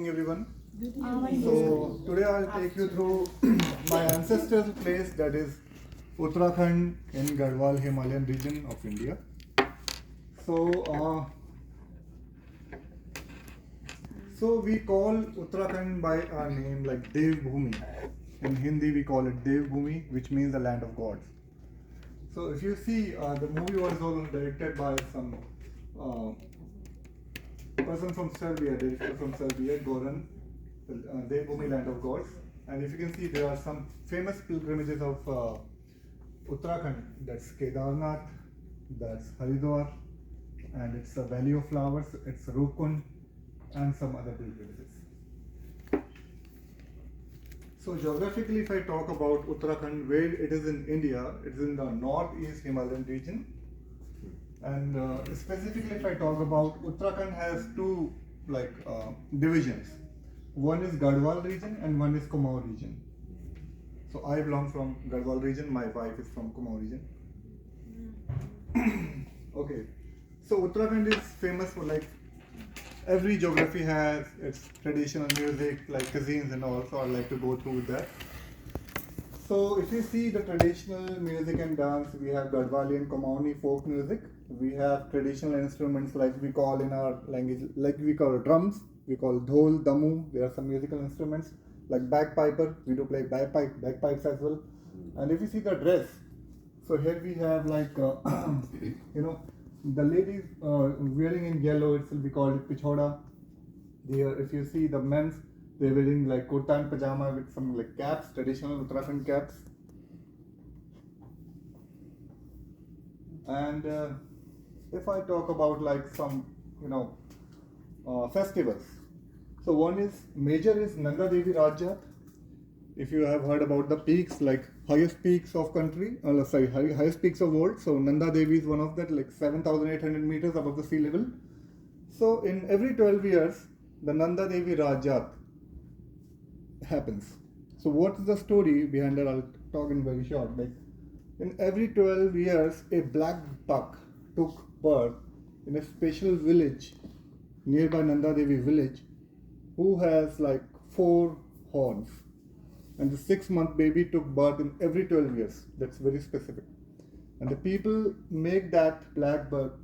morning, everyone. So today I'll take you through my ancestral place, that is Uttarakhand in Garhwal Himalayan region of India. So we call Uttarakhand by our name like Dev Bhumi. In Hindi we call it Dev Bhumi, which means the land of gods. So if you see, the movie was all directed by some person from Serbia, director from Serbia, Goran, Dev Bhumi, land of gods. And if you can see, there are some famous pilgrimages of Uttarakhand. That's Kedarnath, that's Haridwar, and it's a Valley of Flowers, it's Rupkund, and some other pilgrimages. So geographically, if I talk about Uttarakhand, where it is in India, it is in the northeast Himalayan region. And specifically, if I talk about Uttarakhand, has two divisions. One is Garhwal region and one is Kumaon region. So I belong from Garhwal region. My wife is from Kumaon region. Okay. So Uttarakhand is famous for every geography has its traditional music, like cuisines and all. So I'd like to go through that. So if you see the traditional music and dance, we have Garhwali and Kumaoni folk music. We have traditional instruments like we call in our language, like we call drums, we call dhol, damu. There are some musical instruments like bagpiper. We do play bagpipes as well. And if you see the dress, so here we have the ladies wearing in yellow, it will be called pichoda. There, if you see the men's, they're wearing like kurta and pajama with some caps, traditional Uttarakhand caps. And if I talk about some festivals, so one is major is Nanda Devi Rajat. If you have heard about the peaks, highest peaks of country, highest peaks of world. So Nanda Devi is one of that, 7,800 meters above the sea level. So in every 12 years, the Nanda Devi Rajat happens. So what is the story behind it? I'll talk in very short. In every 12 years, a black buck took birth in a special village nearby Nanda Devi village, who has 4 horns. And the 6-month baby took birth in every 12 years. That's very specific. And the people make that black buck,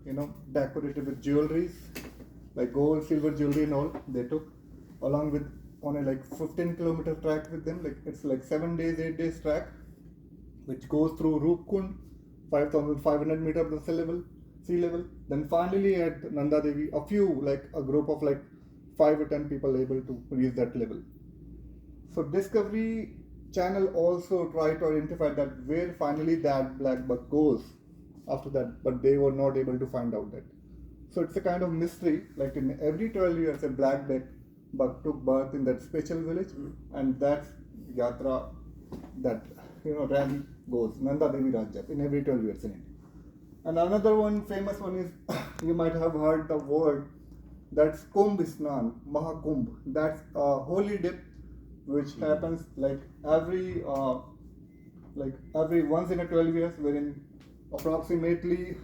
decorated with jewelries, like gold, silver jewelry and all. They took along with on a 15-kilometer track with them. It's 7 days, 8 days track, which goes through Rupkund, 5,500 meters above the sea level. Then finally at Nanda Devi, a group of 5 or 10 people able to reach that level. So Discovery Channel also tried to identify that where finally that black buck goes after that, but they were not able to find out that. So it's a kind of mystery. In every 12 years, a black buck took birth in that special village, and that yatra, that rally goes Nanda Devi Rajat in every 12 years in India. And another one, famous one is you might have heard the word, that's Kumbh Snan, Mahakumbh. That's a holy dip which happens every once in a 12 years, wherein approximately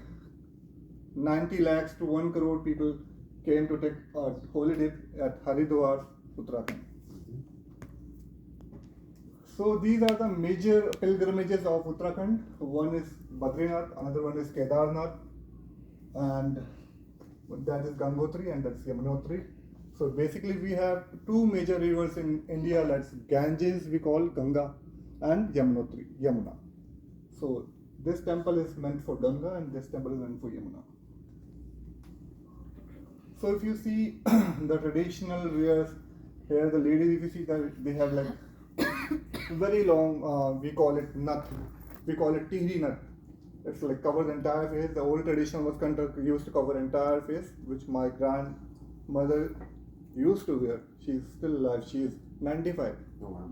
90 lakhs to 1 crore people came to take a holy dip at Haridwar, Uttarakhand. So these are the major pilgrimages of Uttarakhand. One is Badrinath, another one is Kedarnath, and that is Gangotri, and that's Yamunotri. So basically we have 2 major rivers in India, that's Ganges we call Ganga, and Yamunotri, Yamuna. So this temple is meant for Ganga and this temple is meant for Yamuna. So if you see the traditional wears, here the ladies, if you see that they have very long, we call it nut, we call it tihri nut. It's covers the entire face. The old traditional was used to cover entire face, which my grandmother used to wear. She's still alive. She is 95. Oh, wow.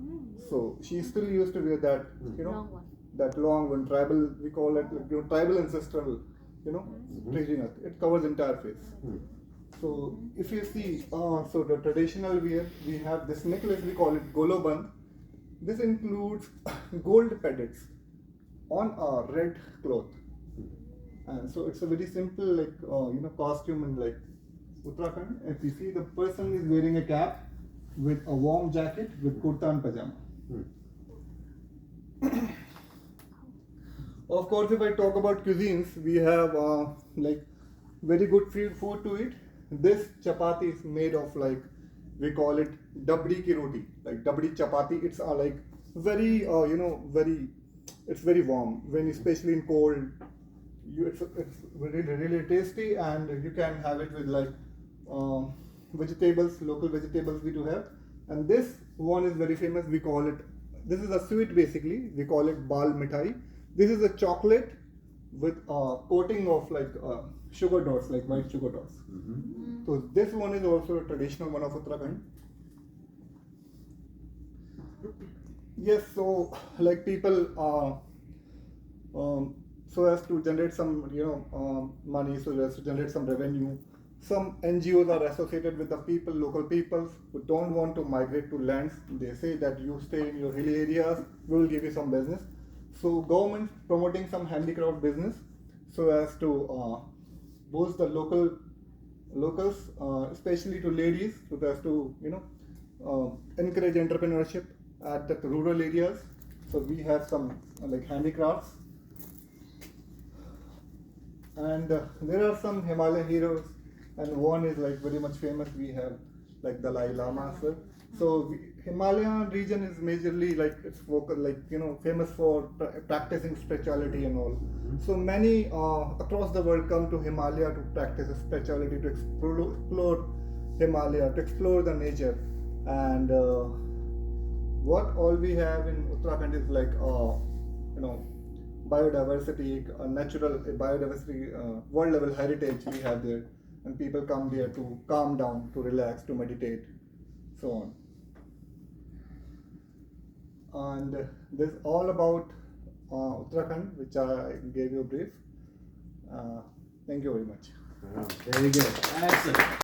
So she still used to wear that, that long one, tribal, we call it tribal ancestral, tihri nut. It covers entire face. So if you see, so the traditional wear, we have this necklace, we call it goloband. This includes gold peddets on a red cloth. And so it's a very simple costume in Uttarakhand. If you see, the person is wearing a cap with a warm jacket with kurta and pajama. Of course, if I talk about cuisines, we have like very good food to eat. This chapati is made of like, we call it dabdi ki roti, like dabdi chapati. It's like very it's very warm when, especially in cold. It's really tasty, and you can have it with like vegetables, local vegetables we do have. And this one is very famous. We call it, this is a sweet basically. We call it bal mithai. This is a chocolate with a coating of like sugar dots, like white sugar dots. So this one is also a traditional one of Uttarakhand. Yes, so like people so as to generate some money, so as to generate some revenue. Some NGOs are associated with the people, local peoples who don't want to migrate to lands. They say that you stay in your hilly areas, we will give you some business. So government promoting some handicraft business so as to boost the locals, especially to ladies, so as to encourage entrepreneurship at the rural areas. So we have some like handicrafts, and there are some Himalayan heroes, and one is like very much famous. We have like Dalai Lama, sir. So Himalayan region is majorly like it's vocal, like famous for practicing spirituality and all. So many across the world come to Himalaya to practice spirituality, to explore Himalaya, to explore the nature. And what all we have in Uttarakhand is like biodiversity, natural biodiversity, world level heritage we have there, and people come there to calm down, to relax, to meditate, so on. And this is all about Uttarakhand, which I gave you a brief. Thank you very much. Very good. Excellent.